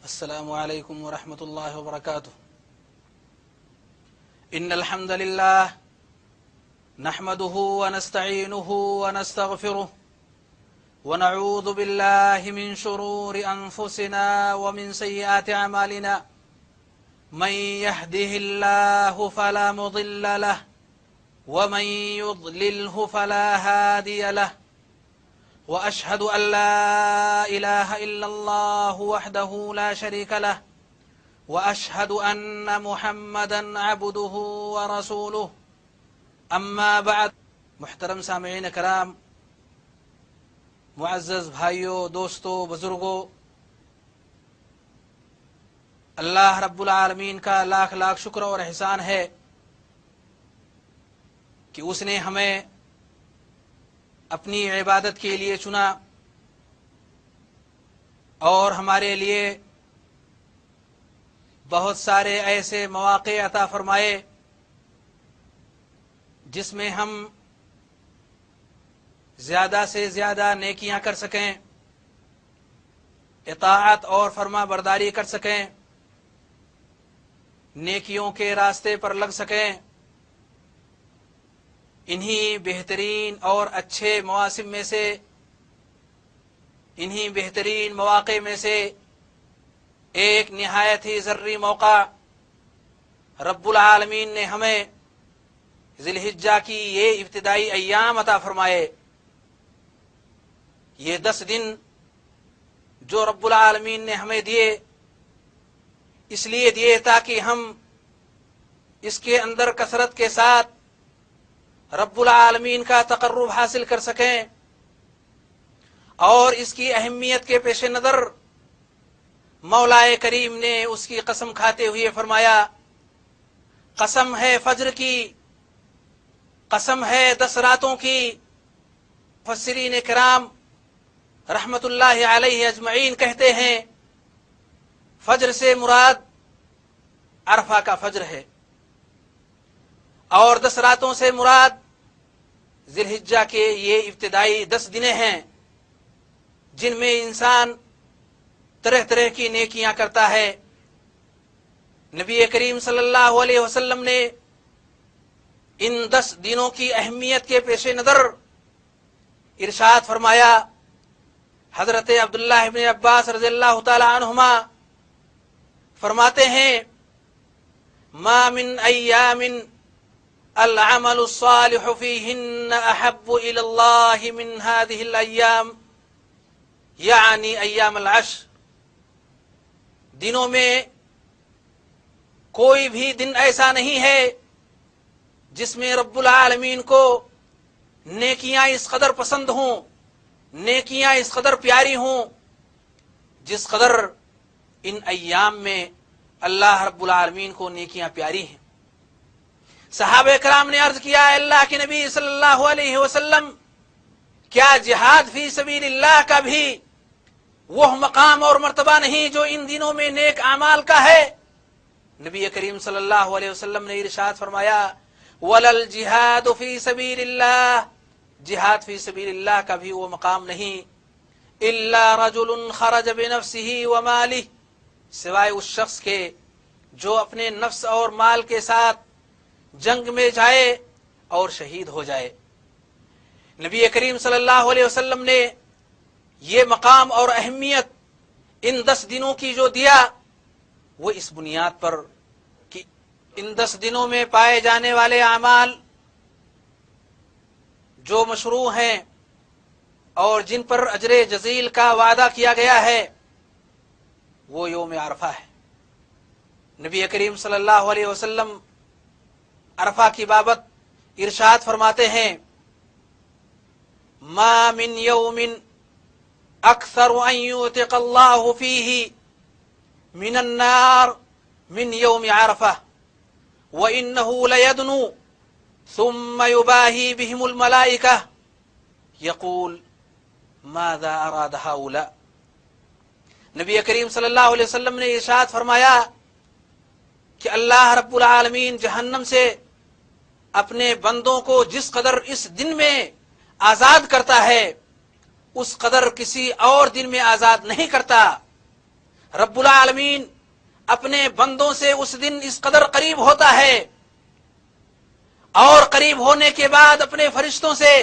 السلام عليكم ورحمة الله وبركاته. إن الحمد لله نحمده ونستعينه ونستغفره ونعوذ بالله من شرور أنفسنا ومن سيئات أعمالنا. من يهده الله فلا مضل له ومن يضلله فلا هادي له. وأشهد أن لا إله إلا الله وحده لا شريك له وأشهد أن محمدا عبده ورسوله. أما بعد. محترم سامعین کرام، معزز بھائیوں، دوستوں، بزرگوں، اللہ رب العالمین کا لاکھ لاکھ شکر اور احسان ہے کہ اس نے ہمیں اپنی عبادت کے لیے چنا اور ہمارے لیے بہت سارے ایسے مواقع عطا فرمائے جس میں ہم زیادہ سے زیادہ نیکیاں کر سکیں، اطاعت اور فرما برداری کر سکیں، نیکیوں کے راستے پر لگ سکیں. انہی بہترین اور اچھے مواسم میں سے، انہی بہترین مواقع میں سے ایک نہایت ہی ضروری موقع رب العالمین نے ہمیں ذی الحجہ کی یہ ابتدائی ایام عطا فرمائے. یہ 10 دن جو رب العالمین نے ہمیں دیے، اس لیے دیے تاکہ ہم اس کے اندر کثرت کے ساتھ رب العالمین کا تقرب حاصل کر سکیں. اور اس کی اہمیت کے پیش نظر مولا کریم نے اس کی قسم کھاتے ہوئے فرمایا، قسم ہے فجر کی، قسم ہے 10 راتوں کی. مفسرین کرام رحمت اللہ علیہ اجمعین کہتے ہیں فجر سے مراد عرفہ کا فجر ہے، اور 10 راتوں سے مراد ذی الحجہ کے یہ ابتدائی 10 دن ہیں جن میں انسان طرح طرح کی نیکیاں کرتا ہے. نبی کریم صلی اللہ علیہ وسلم نے ان 10 دنوں کی اہمیت کے پیش نظر ارشاد فرمایا. حضرت عبداللہ ابن عباس رضی اللہ تعالی عنہما فرماتے ہیں، ما من ایام العمل الصالح فیہن احب الی اللہ من هذه الایام، یعنی ایام العشر. دنوں میں کوئی بھی دن ایسا نہیں ہے جس میں رب العالمین کو نیکیاں اس قدر پسند ہوں، نیکیاں اس قدر پیاری ہوں جس قدر ان ایام میں اللہ رب العالمین کو نیکیاں پیاری ہیں. صحابہ کرام نے عرض کیا، اللہ کے نبی صلی اللہ علیہ وسلم، کیا جہاد فی سبیل اللہ کا بھی وہ مقام اور مرتبہ نہیں جو ان دنوں میں نیک اعمال کا ہے؟ نبی کریم صلی اللہ علیہ وسلم نے ارشاد فرمایا، وَلَا الْجِهَادُ فِي سَبِيلِ اللَّهِ، جہاد فی سبیل اللہ کا بھی وہ مقام نہیں. إِلَّا رَجُلٌ خَرَجَ بِنَفْسِهِ وَمَالِهِ، سوائے اس شخص کے جو اپنے نفس اور مال کے ساتھ جنگ میں جائے اور شہید ہو جائے. نبی کریم صلی اللہ علیہ وسلم نے یہ مقام اور اہمیت ان 10 دنوں کی جو دیا، وہ اس بنیاد پر کہ ان 10 دنوں میں پائے جانے والے اعمال جو مشروع ہیں اور جن پر اجر جزیل کا وعدہ کیا گیا ہے، وہ یوم عرفہ ہے. نبی کریم صلی اللہ علیہ وسلم عرفہ کی بابت ارشاد فرماتے ہیں، ما من یوم اکثر ان یعتق اللہ فیہ من النار من یوم عرفہ وانہ لیدنو ثم یباہی بہم الملائکہ یقول ماذا اراد ہؤلاء. نبی کریم صلی اللہ علیہ وسلم نے ارشاد فرمایا کہ اللہ رب العالمین جہنم سے اپنے بندوں کو جس قدر اس دن میں آزاد کرتا ہے اس قدر کسی اور دن میں آزاد نہیں کرتا. رب العالمین اپنے بندوں سے اس دن اس قدر قریب ہوتا ہے اور قریب ہونے کے بعد اپنے فرشتوں سے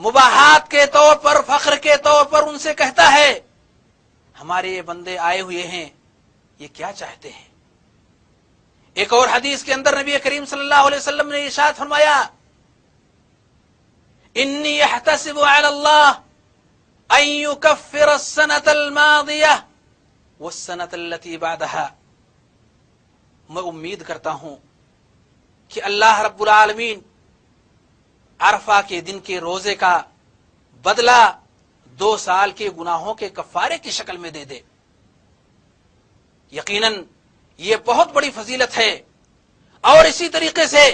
مباحات کے طور پر، فخر کے طور پر ان سے کہتا ہے ہمارے یہ بندے آئے ہوئے ہیں، یہ کیا چاہتے ہیں؟ ایک اور حدیث کے اندر نبی کریم صلی اللہ علیہ وسلم نے ارشاد فرمایا انی احتسب علی اللہ ان یکفر السنة الماضیہ والسنة التي بعدها، میں امید کرتا ہوں کہ اللہ رب العالمین عرفہ کے دن کے روزے کا بدلہ 2 سال کے گناہوں کے کفارے کی شکل میں دے دے۔ یقیناً یہ بہت بڑی فضیلت ہے، اور اسی طریقے سے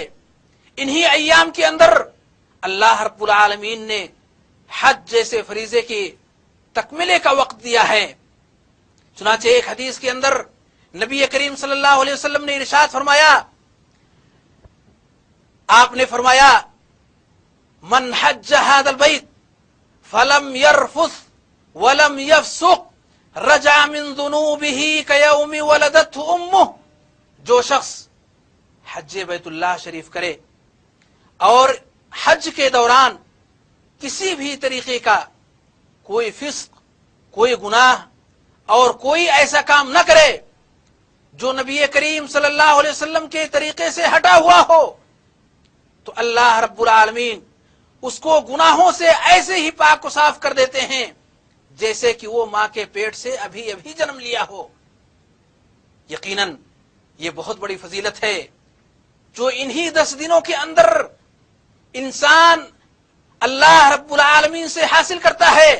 انہی ایام کے اندر اللہ رب العالمین نے حج جیسے فریضے کی تکملے کا وقت دیا ہے۔ چنانچہ ایک حدیث کے اندر نبی کریم صلی اللہ علیہ وسلم نے ارشاد فرمایا، آپ نے فرمایا من حج هذا البيت فلم يرفث ولم يفسق رجع من ذنوبه كيوم ولدته امه، جو شخص حج بیت اللہ شریف کرے اور حج کے دوران کسی بھی طریقے کا کوئی فسق، کوئی گناہ اور کوئی ایسا کام نہ کرے جو نبی کریم صلی اللہ علیہ وسلم کے طریقے سے ہٹا ہوا ہو، تو اللہ رب العالمین اس کو گناہوں سے ایسے ہی پاک و صاف کر دیتے ہیں جیسے کہ وہ ماں کے پیٹ سے ابھی ابھی جنم لیا ہو۔ یقیناً یہ بہت بڑی فضیلت ہے جو انہی 10 دنوں کے اندر انسان اللہ رب العالمین سے حاصل کرتا ہے،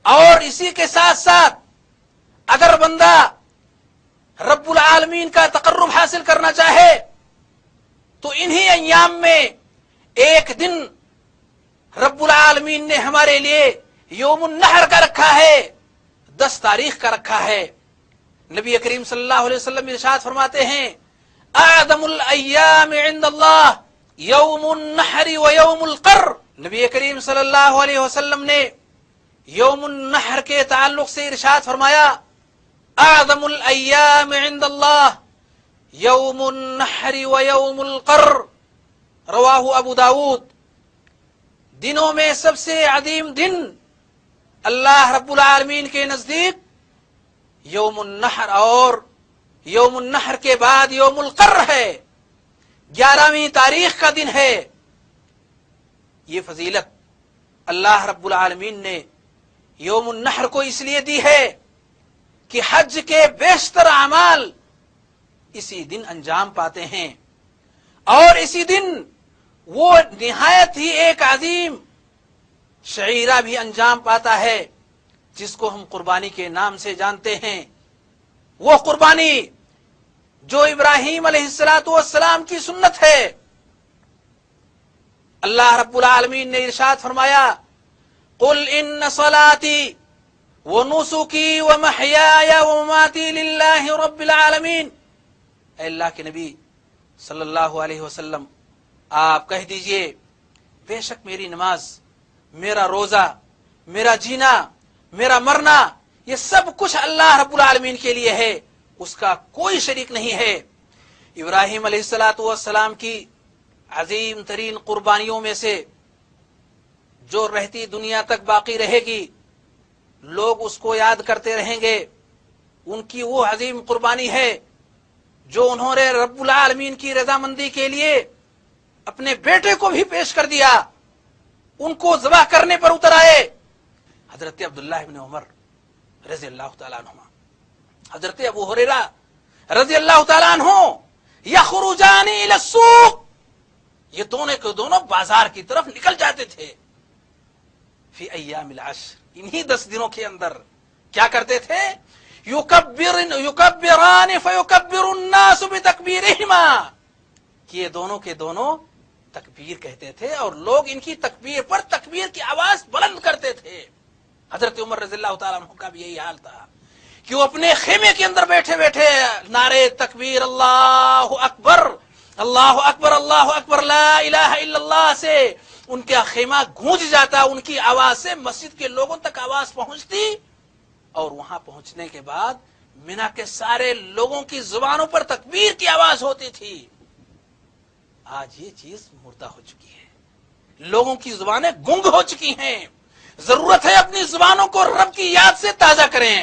اور اسی کے ساتھ ساتھ اگر بندہ رب العالمین کا تقرب حاصل کرنا چاہے تو انہی ایام میں ایک دن رب العالمین نے ہمارے لیے یوم النحر کا رکھا ہے، 10 تاریخ کا رکھا ہے۔ نبی کریم صلی اللہ علیہ وسلم ارشاد فرماتے ہیں اعظم الایام عند اللہ یوم النحر و یوم القر، نبی کریم صلی اللہ علیہ وسلم نے یوم النحر کے تعلق سے ارشاد فرمایا اعظم الایام عند اللہ یوم النحر و یوم القر، رواہ ابو داود، دنوں میں سب سے عظیم دن اللہ رب العالمین کے نزدیک یوم النحر اور یوم النحر کے بعد یوم القر ہے، 11ویں تاریخ کا دن ہے۔ یہ فضیلت اللہ رب العالمین نے یوم النحر کو اس لیے دی ہے کہ حج کے بیشتر اعمال اسی دن انجام پاتے ہیں، اور اسی دن وہ نہایت ہی ایک عظیم شعیرہ بھی انجام پاتا ہے جس کو ہم قربانی کے نام سے جانتے ہیں۔ وہ قربانی جو ابراہیم علیہ السلام کی سنت ہے۔ اللہ رب العالمین نے ارشاد فرمایا قل ان صلاتی ونسکی ومحیای ومماتی للہ رب العالمین، اے اللہ کے نبی صلی اللہ علیہ وسلم آپ کہہ دیجئے بے شک میری نماز، میرا روزہ، میرا جینا، میرا مرنا، یہ سب کچھ اللہ رب العالمین کے لیے ہے، اس کا کوئی شریک نہیں ہے۔ ابراہیم علیہ السلام کی عظیم ترین قربانیوں میں سے جو رہتی دنیا تک باقی رہے گی، لوگ اس کو یاد کرتے رہیں گے، ان کی وہ عظیم قربانی ہے جو انہوں نے رب العالمین کی رضامندی کے لیے اپنے بیٹے کو بھی پیش کر دیا، ان کو ذبح کرنے پر اتر آئے۔ حضرت عبداللہ ابن عمر رضی اللہ تعالیٰ عنہما، حضرت ابو ہریرہ رضی اللہ تعالیٰ عنہ یخرجان الی السوق، یہ دونوں کے دونوں بازار کی طرف نکل جاتے تھے۔ فی ایام العشر، انہی 10 دنوں کے اندر کیا کرتے تھے؟ یکبران فیکبر الناس بتکبیرہما، کہ یہ دونوں کے دونوں تکبیر کہتے تھے اور لوگ ان کی تکبیر پر تکبیر کی آواز بلند کرتے تھے۔ حضرت عمر رضی اللہ تعالیٰ عنہ کا بھی یہی حال تھا کہ وہ اپنے خیمے کے اندر بیٹھے بیٹھے نعرے تکبیر اللہ اکبر اللہ اکبر اللہ اکبر لا الہ الا اللہ سے ان کا خیمہ گونج جاتا، ان کی آواز سے مسجد کے لوگوں تک آواز پہنچتی، اور وہاں پہنچنے کے بعد مینا کے سارے لوگوں کی زبانوں پر تکبیر کی آواز ہوتی تھی. آج یہ چیز مردہ ہو چکی ہے، لوگوں کی زبانیں گنگ ہو چکی ہیں. ضرورت ہے اپنی زبانوں کو رب کی یاد سے تازہ کریں،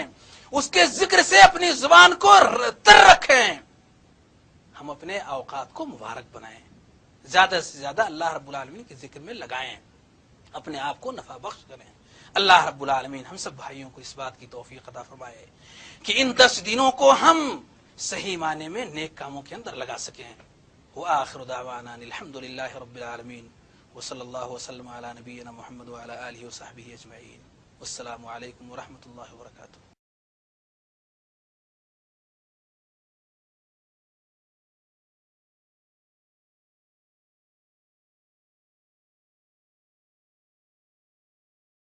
اس کے ذکر سے اپنی زبان کو تر رکھیں. ہم اپنے اوقات کو مبارک بنائیں، زیادہ سے زیادہ اللہ رب العالمین کے ذکر میں لگائیں، اپنے آپ کو نفع بخش کریں. اللہ رب العالمین ہم سب بھائیوں کو اس بات کی توفیق عطا فرمائے کہ ان 10 دنوں کو ہم صحیح معنی میں نیک کاموں کے اندر لگا سکیں. وآخر دعوانا الحمدللہ رب العالمین وصلی اللہ وسلم علی نبینا محمد وعلی آلہ وصحبہ اجمعین. والسلام علیکم ورحمۃ اللہ وبرکاتہ.